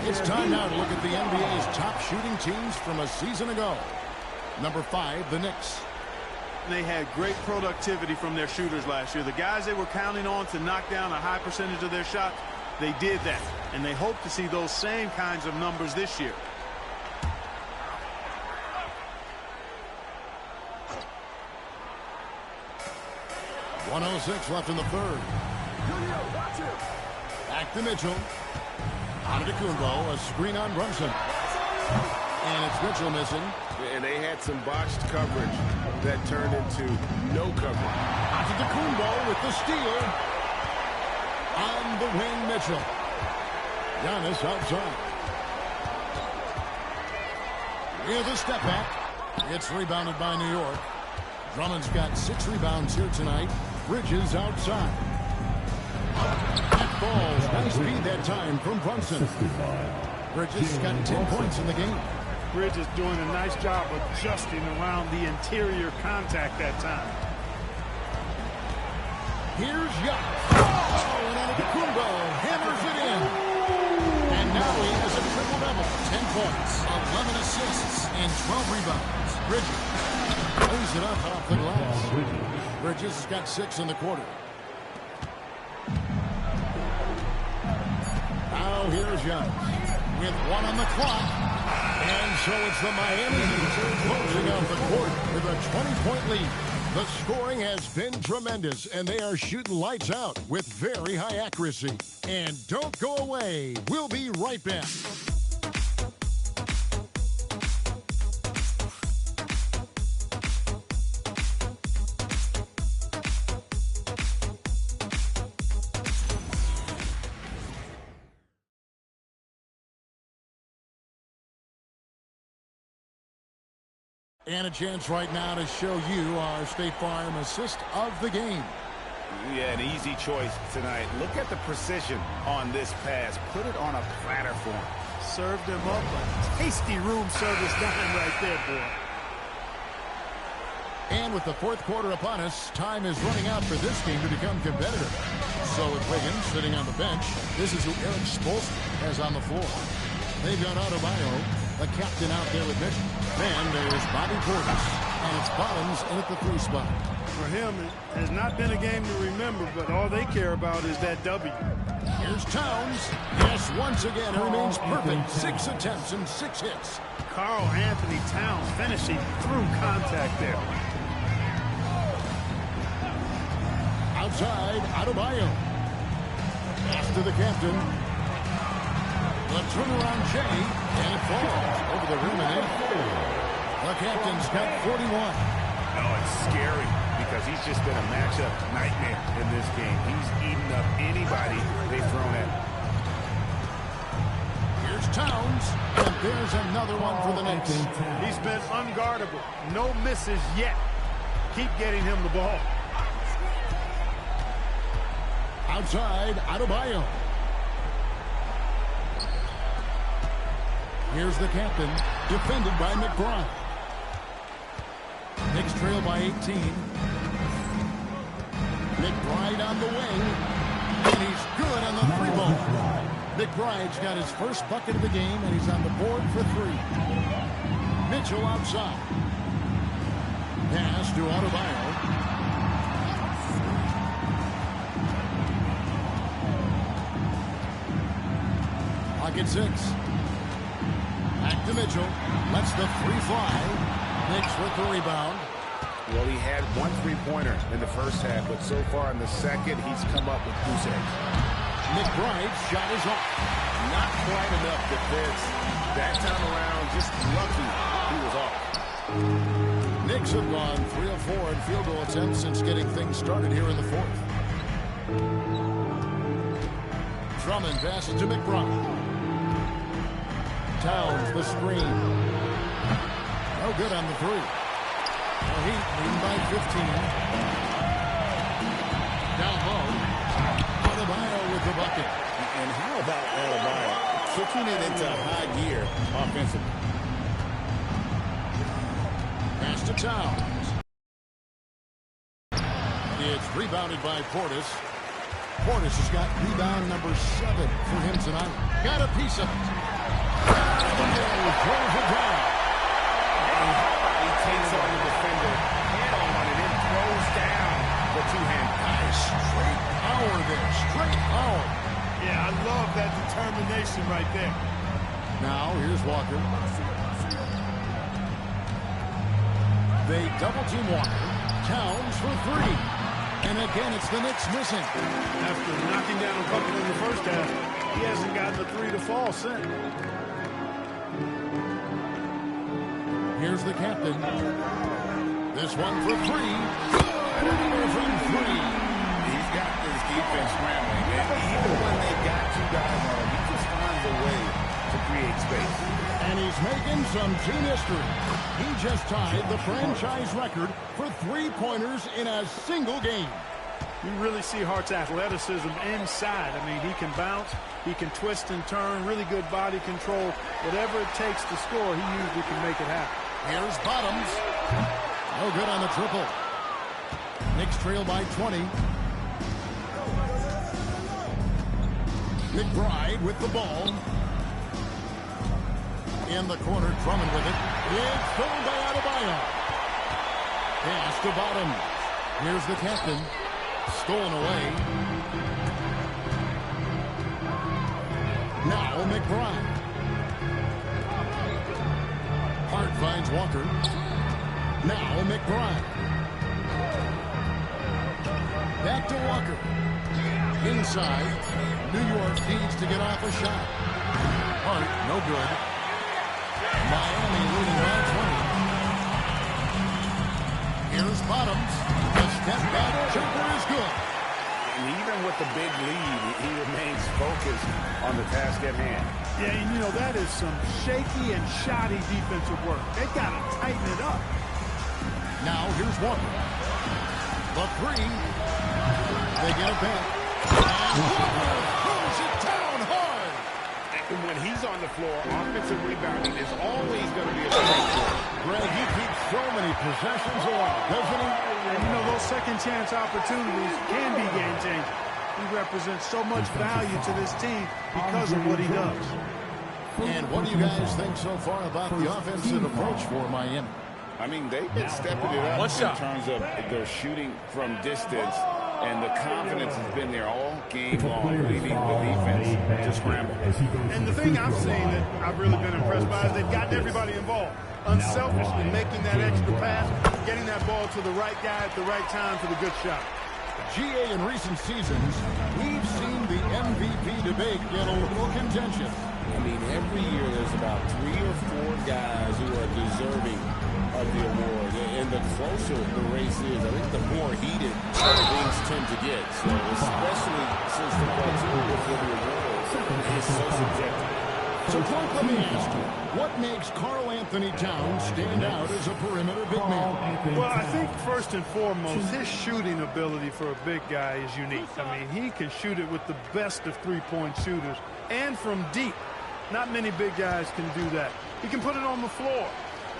It's time now to look at the NBA's top shooting teams from a season ago. Number 5, the Knicks. They had great productivity from their shooters last year. The guys they were counting on to knock down a high percentage of their shots, they did that. And they hope to see those same kinds of numbers this year. .106 left in the third. Back to Mitchell. Antetokounmpo, a screen on Brunson. And it's Mitchell missing. And they had some botched coverage that turned into no coverage. Antetokounmpo with the steal. On the wing, Mitchell. Giannis outside. With a step back. It's rebounded by New York. Drummond's got 6 rebounds here tonight. Bridges outside. That ball's nice speed that time from Brunson. Bridges got 10 points in the game. Bridges doing a nice job adjusting around the interior contact that time. Here's Giannis. Oh, and Antetokounmpo hammers it in. And now he has a triple-double. 10 points, 11 assists, and 12 rebounds. Bridges lays it up off the glass. Bridges has got 6 in the quarter. Now here's Giannis with 1 on the clock. And so it's the Miami Heat closing out the quarter with a 20-point lead. The scoring has been tremendous, and they are shooting lights out with very high accuracy. And don't go away. We'll be right back. And a chance right now to show you our State Farm assist of the game. Yeah, an easy choice tonight. Look at the precision on this pass. Put it on a platter for him. Served him up a tasty room service dime right there, boy. And with the fourth quarter upon us, time is running out for this game to become competitive. So with Wiggins sitting on the bench, this is who Eric Spoelstra has on the floor. They've got Adebayo, the captain, out there with Mitchell. Then there's Bobby Portis, and it's Bottoms in at the 3 spot. For him, it has not been a game to remember, but all they care about is that W. Here's Towns. Yes, once again, he remains perfect. 6 attempts and 6 hits. Karl Anthony Towns finishing through contact there. Outside, Adebayo. Pass to the captain. The turnaround Jay, and it falls over the rim and in. The captain's got 41. Oh, it's scary because he's just been a matchup nightmare in this game. He's eating up anybody they've thrown at him. Here's Towns, and there's another one for the Knicks. He's been unguardable. No misses yet. Keep getting him the ball. Outside, Adebayo. Here's the captain, defended by McBride. Knicks trail by 18. McBride on the wing, and he's good on the 3-ball. McBride's got his first bucket of the game, and he's on the board for 3. Mitchell outside. Pass to Adebayo. Pocket 6. Back to Mitchell. Lets the 3 fly. Knicks with the rebound. Well, he had 1 3-pointer in the first half, but so far in the second, he's come up with goose eggs. McBride's shot is off. Not quite enough defense. That time around, just lucky he was off. Knicks have gone 3 of 4 in field goal attempts since getting things started here in the 4th. Drummond passes to McBride. Towns the screen. No good on the 3. The Heat leading by 15. Down low. Adebayo with the bucket. And how about Adebayo kicking it into high gear offensively? Pass to Towns. It's rebounded by Portis. Portis has got rebound number 7 for him tonight. Got a piece of it. Throws it down. He takes on the defender head on and then throws down the 2-hand. Nice straight power there. Straight power. Yeah, I love that determination right there. Now, here's Walker. They double-team Walker. Towns for 3. And again, it's the Knicks missing. After knocking down a couple in the first half, he hasn't gotten the 3 to fall since. Here's the captain. This one for three. From three. He's got this defense scrambling. And even when they got two guys on him, he just finds a way to create space. And he's making some team history. He just tied the franchise record for three-pointers in a single game. You really see Hart's athleticism inside. I mean, he can bounce, he can twist and turn, really good body control. Whatever it takes to score, he usually can make it happen. Here's Bottoms. No good on the triple. Knicks trail by 20. McBride with the ball. In the corner, Drummond with it. It's thrown by Adebayo. Pass to Bottoms. Here's the captain. Stolen away. Now McBride. Hart finds Walker. Now McBride. Back to Walker. Inside. New York needs to get off a shot. Hart, no good. Miami leading by 20. Here's Bottoms. The step back jumper is good. And even with the big lead, he remains focused on the task at hand. Yeah, and you know, that is some shaky and shoddy defensive work. They got to tighten it up. Now here's Walker. The three. They get it back. And Walker throws it down hard. And when he's on the floor, offensive rebounding is always going to be a strength for him. Greg, he keeps so many possessions alive, doesn't he? And you know, those second chance opportunities can be game changing. He represents so much value to this team because of what he does. And what do you guys think so far about the offensive approach for Miami? I mean, they've been stepping it up in terms of their shooting from distance, and the confidence has been there all game long, leaving the defense to scramble. And the thing I've seen that I've really been impressed by is they've gotten everybody involved. Unselfishly making that extra pass, getting that ball to the right guy at the right time for the good shot. GA, in recent seasons, we've seen the MVP debate get a little contentious. I mean, every year there's about 3 or 4 guys who are deserving of the award. And the closer the race is, I think the more heated things tend to get. So especially since the criteria for the award is so subjective. So, Clark, let me ask you, what makes Karl Anthony Towns stand out as a perimeter big man? Well, I think first and foremost, his shooting ability for a big guy is unique. I mean, he can shoot it with the best of three-point shooters and from deep. Not many big guys can do that. He can put it on the floor.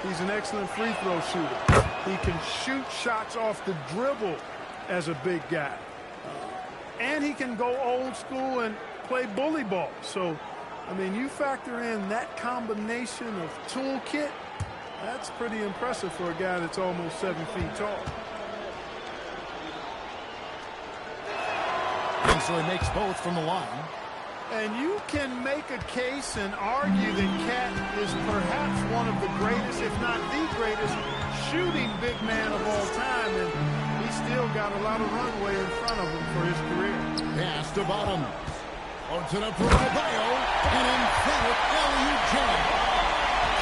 He's an excellent free throw shooter. He can shoot shots off the dribble as a big guy. And he can go old school and play bully ball. So, I mean, you factor in that combination of toolkit, that's pretty impressive for a guy that's almost 7 feet tall. And so he makes both from the line. And you can make a case and argue that Cat is perhaps one of the greatest, if not the greatest, shooting big man of all time. And he's still got a lot of runway in front of him for his career. Pass to Bottoms. Puts it up for Adebayo. An emphatic alley-oop jump.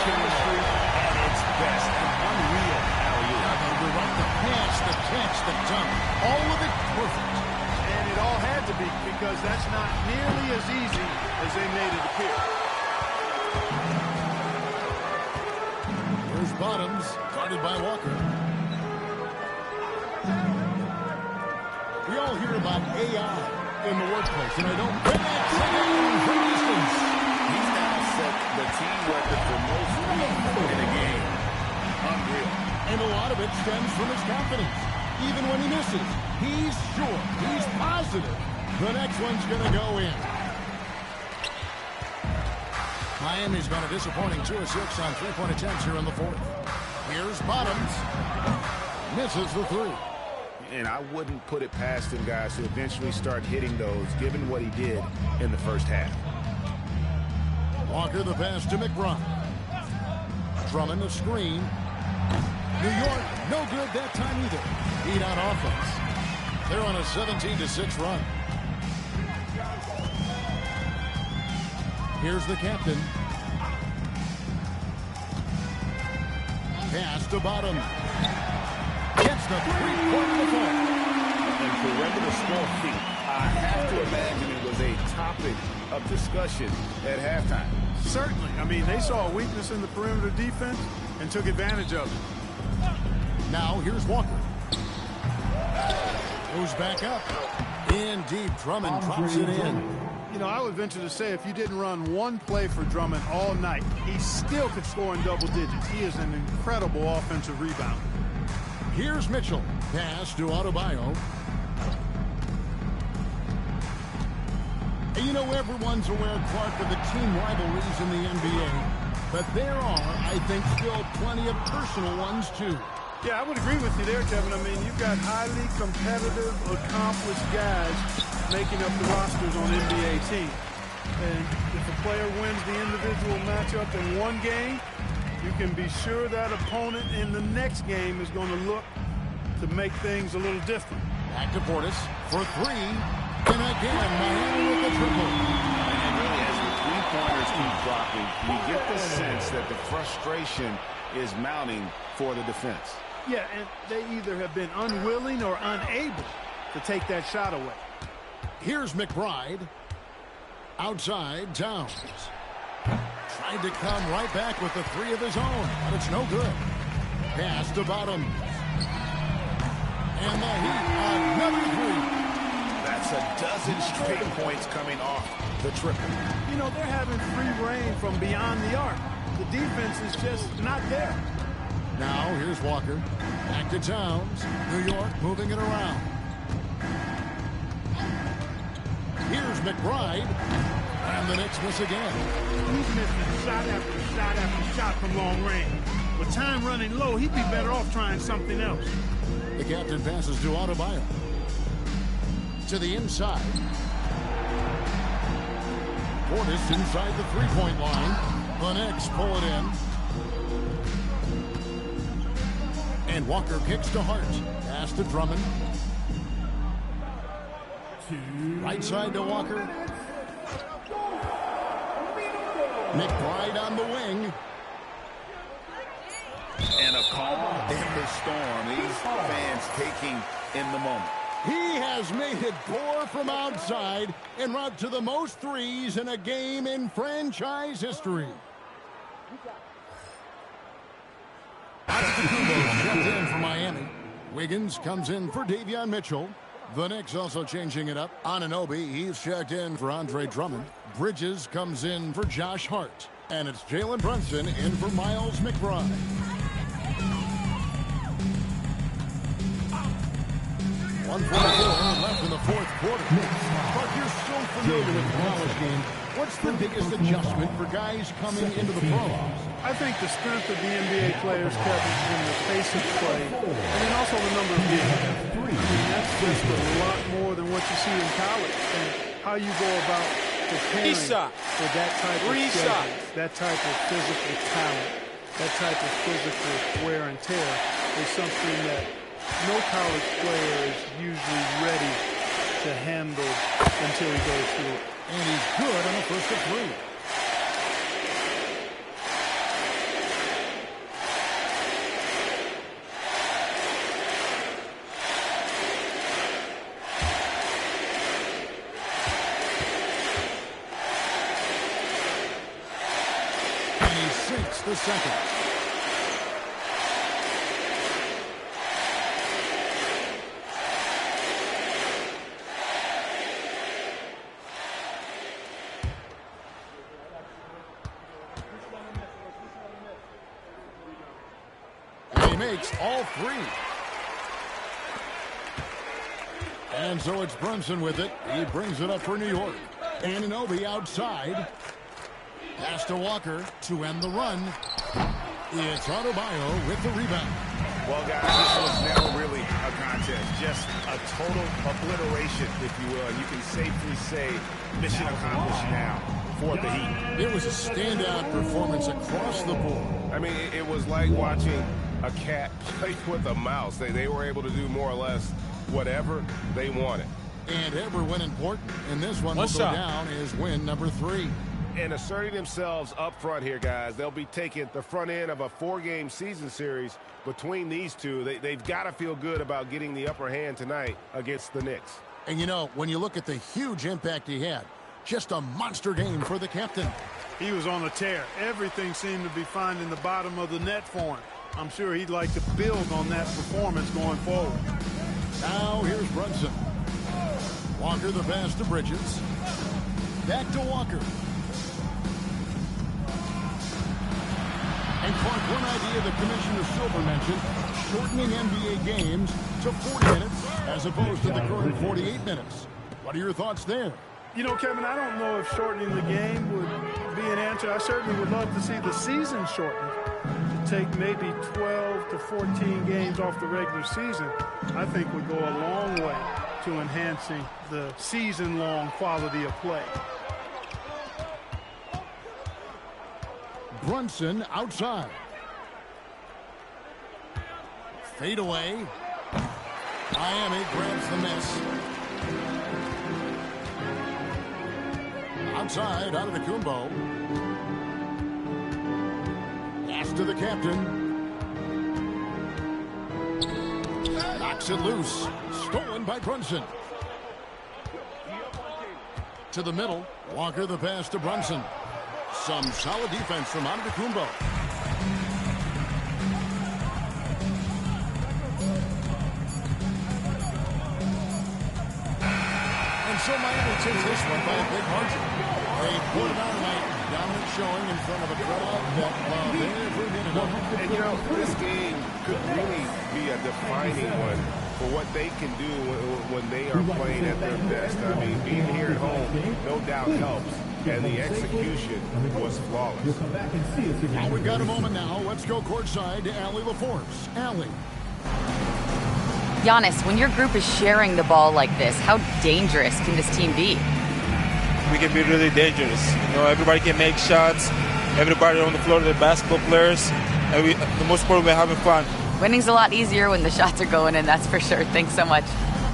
Chemistry at its best. An unreal alley-oop. You're right, the pass, the catch, the dunk. All of it perfect. And it all had to be, because that's not nearly as easy as they made it appear. Here's Bottoms, guarded by Walker. We all hear about AI in the workplace, and I don't think that's from distance. He's now set the team record for most threes in a game. Unreal. And a lot of it stems from his confidence. Even when he misses, he's sure, he's positive the next one's going to go in. Miami's been a disappointing 2 of 6 on three-point attempts here in the fourth. Here's Bottoms. Misses the three. And I wouldn't put it past him, guys, to eventually start hitting those, given what he did in the first half. Walker the pass to McBride. Drummond the screen. New York, no good that time either. Heat on offense. They're on a 17-6 run. Here's the captain. Pass to Bottom. Gets the three-point ball. And perimeter scoring, I have to imagine it was a topic of discussion at halftime. Certainly. I mean, they saw a weakness in the perimeter defense and took advantage of it. Now here's Walker. Goes back up. In deep, Drummond drops it in. You know, I would venture to say if you didn't run one play for Drummond all night, he still could score in double digits. He is an incredible offensive rebounder. Here's Mitchell. Pass to Adebayo. And you know, everyone's aware, Clark, of the team rivalries in the NBA. But there are, I think, still plenty of personal ones, too. Yeah, I would agree with you there, Kevin. I mean, you've got highly competitive, accomplished guys making up the rosters on NBA teams. And if a player wins the individual matchup in one game, you can be sure that opponent in the next game is going to look to make things a little different. Back to Portis for three. And again, Miami with the triple. And really, as the three-pointers keep dropping, we get the sense that the frustration is mounting for the defense. Yeah, and they either have been unwilling or unable to take that shot away. Here's McBride. Outside, Towns. Tried to come right back with the three of his own, but it's no good. Pass to Bottom. And the Heat, another three. That's a dozen straight points coming off the triple. You know, they're having free reign from beyond the arc. The defense is just not there. Now, here's Walker. Back to Towns. New York moving it around. Here's McBride. And the Knicks miss again. He's missing shot after shot after shot from long range. With time running low, he'd be better off trying something else. The captain passes to Adebayo. To the inside. Portis inside the three-point line. The Knicks pull it in. And Walker kicks to Hart. Pass to Drummond. Right side to Walker. McBride on the wing. And a calm in the storm. These fans taking in the moment. He has made it pour from outside en route to the most threes in a game in franchise history. Antetokounmpo checked in for Miami. Wiggins comes in for Davion Mitchell. The Knicks also changing it up. Anunoby, he's checked in for Andre Drummond. Bridges comes in for Josh Hart. And it's Jalen Brunson in for Miles McBride. .144 left in the fourth quarter. But you're so familiar with the college game. What's the biggest adjustment for guys coming into the pros? I think the strength of the NBA players, Kevin, in the pace of play, and then also the number of games. I mean, that's just a lot more than what you see in college. And how you go about preparing for that type of schedule, that type of physical talent, that type of physical wear and tear is something that no college player is usually ready to handle until he goes through it. And he's good on the first of three. And he sinks the second. Makes all three. And so it's Brunson with it. He brings it up for New York. Anunoby outside. Pass to Walker to end the run. It's Adebayo with the rebound. Well, guys, this was never really a contest. Just a total obliteration, if you will. And you can safely say mission accomplished now for the Heat. It was a standout performance across the board. I mean, it was like watching a cat play with a mouse. They were able to do more or less whatever they wanted. And ever when important, and this one will go down is win number 3. and asserting themselves up front here, guys. They'll be taking the front end of a 4-game season series between these two. They've got to feel good about getting the upper hand tonight against the Knicks. And, you know, when you look at the huge impact he had, just a monster game for the captain. He was on a tear. Everything seemed to be finding the bottom of the net for him. I'm sure he'd like to build on that performance going forward. Now here's Brunson. Walker the pass to Bridges. Back to Walker. And Clark, one idea that Commissioner Silver mentioned, shortening NBA games to 40 minutes as opposed to the current 48 minutes. What are your thoughts there? You know, Kevin, I don't know if shortening the game would be an answer. I certainly would love to see the season shortened to take maybe 12 to 14 games off the regular season. I think would go a long way to enhancing the season-long quality of play. Brunson outside. Fade away. Miami grabs the miss. Outside, out of the Kumbo. Pass to the captain. Knocks it loose. Stolen by Brunson. To the middle. Walker the pass to Brunson. Some solid defense from Antetokounmpo. And so Miami takes this one by a big margin. They pulled it out tonight. Dominant showing in front of a crowd that loved every minute of it. And, you know, this game could really be a defining one for what they can do when they are playing at their best. I mean, being here at home, no doubt helps. And the execution was flawless. Now we've got a moment now. Let's go courtside to Allie LaForce. Allie. Giannis, when your group is sharing the ball like this, how dangerous can this team be? We can be really dangerous. You know, everybody can make shots. Everybody on the floor, the basketball players. And the most important, we're having fun. Winning's a lot easier when the shots are going in, that's for sure. Thanks so much.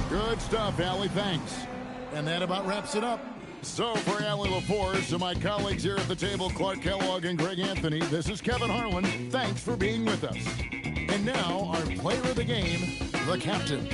Good stuff, Allie. Thanks. And that about wraps it up. So for Allie LaForce and my colleagues here at the table, Clark Kellogg and Greg Anthony, this is Kevin Harlan. Thanks for being with us. And now our player of the game, the captain.